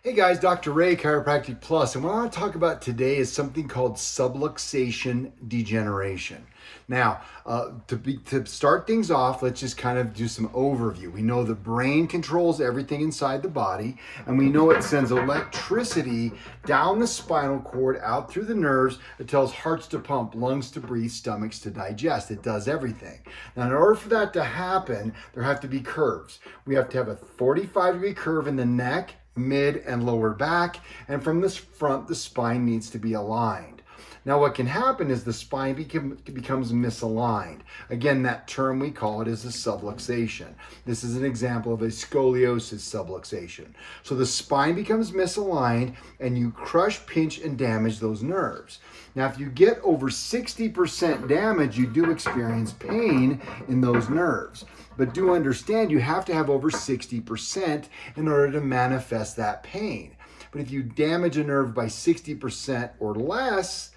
Hey guys, Dr. Ray, Chiropractic Plus, and what I want to talk about today is something called subluxation degeneration. Now, to start things off, let's just kind of do some overview. We know the brain controls everything inside the body, and we know it sends electricity down the spinal cord, out through the nerves. It tells hearts to pump, lungs to breathe, stomachs to digest. It does everything. Now, in order for that to happen, there have to be curves. We have to have a 45-degree curve in the neck, mid and lower back, and from this front the spine needs to be aligned. Now what can happen is the spine becomes misaligned. Again, that term we call it is a subluxation. This is an example of a scoliosis subluxation. So the spine becomes misaligned and you crush, pinch, and damage those nerves. Now if you get over 60% damage, you do experience pain in those nerves. But do understand you have to have over 60% in order to manifest that pain. But if you damage a nerve by 60% or less,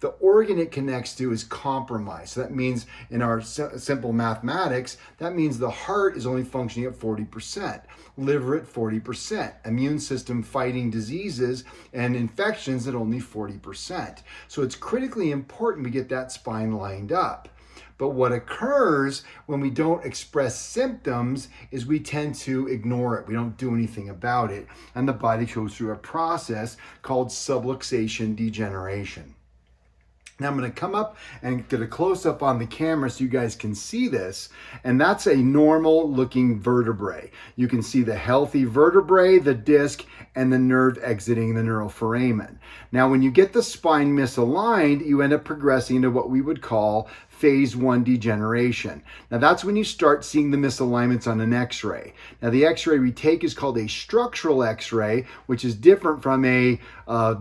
the organ it connects to is compromised. So that means in our simple mathematics, that means the heart is only functioning at 40%, liver at 40%, immune system fighting diseases and infections at only 40%. So it's critically important we get that spine lined up. But what occurs when we don't express symptoms is we tend to ignore it. We don't do anything about it. And the body goes through a process called subluxation degeneration. Now I'm going to come up and get a close-up on the camera so you guys can see this. And that's a normal looking vertebrae. You can see the healthy vertebrae, the disc, and the nerve exiting the neuroforamen. Now when you get the spine misaligned, you end up progressing into what we would call phase 1 degeneration. Now that's when you start seeing the misalignments on an x-ray. Now the x-ray we take is called a structural x-ray, which is different from a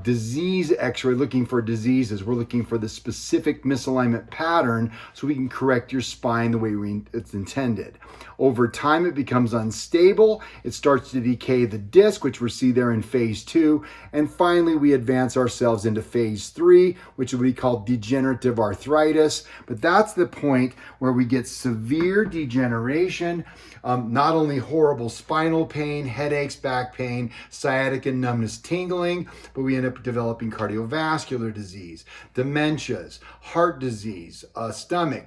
disease x-ray looking for diseases. We're looking for the specific misalignment pattern so we can correct your spine the way it's intended. Over time it becomes unstable. It starts to decay the disc, which we see there in phase 2. And finally we advance ourselves into phase 3, which will be called degenerative arthritis. But that's the point where we get severe degeneration, not only horrible spinal pain, headaches, back pain, sciatica, numbness, tingling, but we end up developing cardiovascular disease, dementias, heart disease, stomach,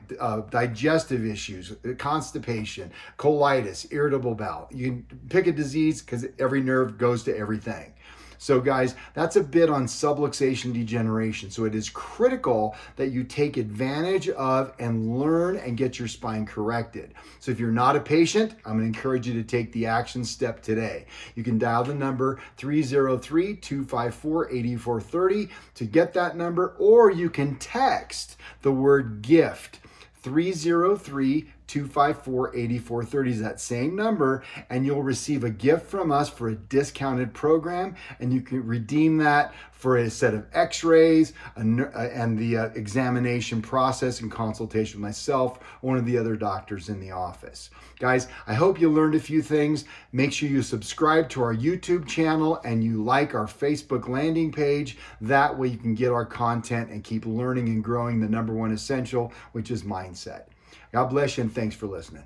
digestive issues, constipation, colitis, irritable bowel. You can pick a disease because every nerve goes to everything. So guys, that's a bit on subluxation degeneration. So it is critical that you take advantage of and learn and get your spine corrected. So if you're not a patient, I'm going to encourage you to take the action step today. You can dial the number 303-254-8430 to get that number, or you can text the word GIFT 303-254-8430 is that same number, and you'll receive a gift from us for a discounted program, and you can redeem that for a set of x-rays and the examination process and consultation with myself or one of the other doctors in the office. Guys, I hope you learned a few things. Make sure you subscribe to our YouTube channel and you like our Facebook landing page. That way you can get our content and keep learning and growing the #1 essential, which is mindset. God bless you and thanks for listening.